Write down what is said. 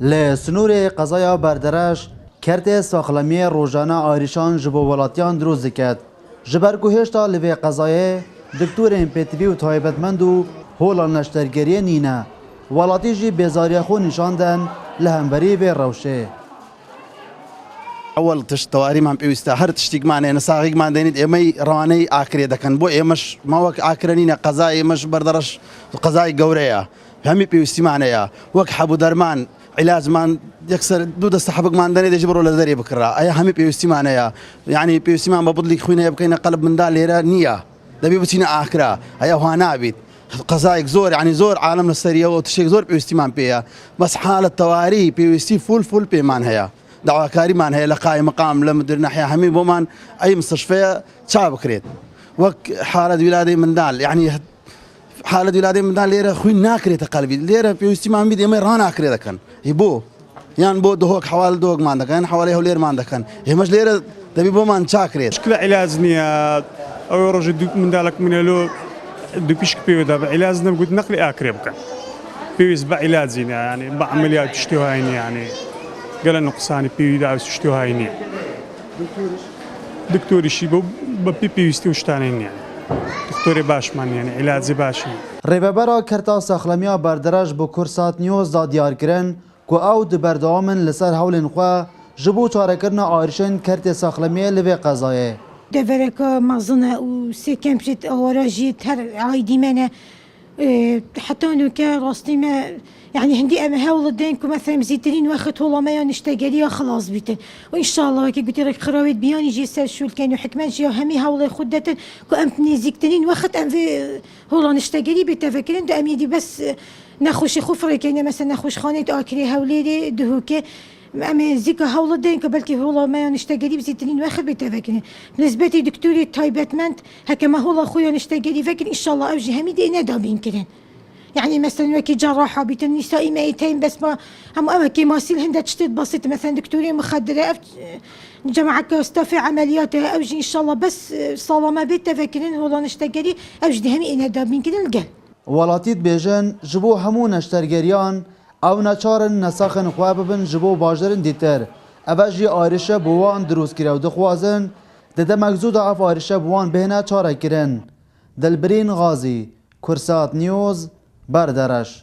لسنور قضايا بردرش کرد ساخلمی روزانه آریشان جبو ولاتیان دروز دکد. جبر گوهشتا لوی قضایه دکتور امپیتوی و تایبتمند و هولا نشترگریه نینه. ولاتی جی بیزاری خو نشاندن لهمبری و روشه. أول تواري ما بيستا هر تشتيق معنا نساقيق ما دينيد إمي رواني آكري دكان بو إمش ما وك آكرنين قضايا مش بردرش قضايا قورية همي بيستي معنا يا وك حبو درمان علاج ما يكسر دود الصحابك ما عندنا يجبروا لذري بكرة أي همي بيستي معنا يا يعني بيستي معنا ببضلي خوينا يبقينا قلب من دال ليرة نية ده بيبتينا آكرة أي هو نابد قضايا زور يعني زور عالم السرية وتشيك زور بيستي معنا بيها بس حالة تواري بيستي فول بيمان هيا دعوة كريمان هي لقاء مقام لمدير ناحية همي بومان أي مستشفى شعب كريت وك حالة ولادي من دال يعني حالة ولادي من دال ليرة خوي ناكريت قلبي ليرة بيستمع ميدي ما رانا كريت كان يبو يعني بو دهوك حوالي دهوك ما عندك يعني حواليه لير ما عندك كان هي مش ليرة تبي بومان شاكريت مشكلة علاجني أو رجل من دالك من لو دوبيش كبير ده علاجنا بقول نقلي أكريب كان بيس بعلاجنا يعني بعمليات تشتوهاين يعني قال نقصاني بي دا وشتو هايني دكتوري شي ببي بيستي وشتانين يعني دكتوري باش من يعني علاجي باش ریببرا کرتا ساخلمیا بردرش بو کرسات نیوز دا دیار کرن کو او د بردامن لسر هولن خو جبو چارکرنا آریشن کرت ساخلمیا لوی قضایه دفرك مازنة وسكن بجد أوراجي تر عايدي منا حتى انه كراستي ما يعني هندي اما هاول الدينكم مثلا مزيدين واخد والله ما ينشتاقلي خلاص بيتن وان شاء الله كي قلت لك خراويت بيان يجي سال شو كانوا حكمان جي همي هاول خدتن كو امتني زيكتنين واخد ام في هولا نشتاقلي بتفكرين ده اميدي بس نخوش خفري كان مثلا نخوش خانه اكري هاولي دهوكي اما زيكا هاول الدينك بلكي هولا ما ينشتاقلي بزيدين واخد بتفكرين بالنسبه لي دكتوري تايبتمنت هكا ما هولا خويا نشتاقلي فكر ان شاء الله اوجي هميدي انا دابين كرين يعني مثلا وكي جراحه بيت النساء ميتين بس ما هم اماكن ماسيل هندا تشتت بسيط مثلا دكتوري مخدره جماعه كاستافي عمليات اوجي ان شاء الله بس صاله ما بيت تفكرين هو نشتغلي اوجي همي انا دابين كده القل ولاتیت بیجن جبو همو نشترگریان او نچارن نساخن خواببن جبو باجرن دیتر اوجی آرشه بوان دروز کرو دخوازن دده مگزود اف آرشه بوان بهنه چاره کرن دلبرین غازی کرسات نیوز بردرش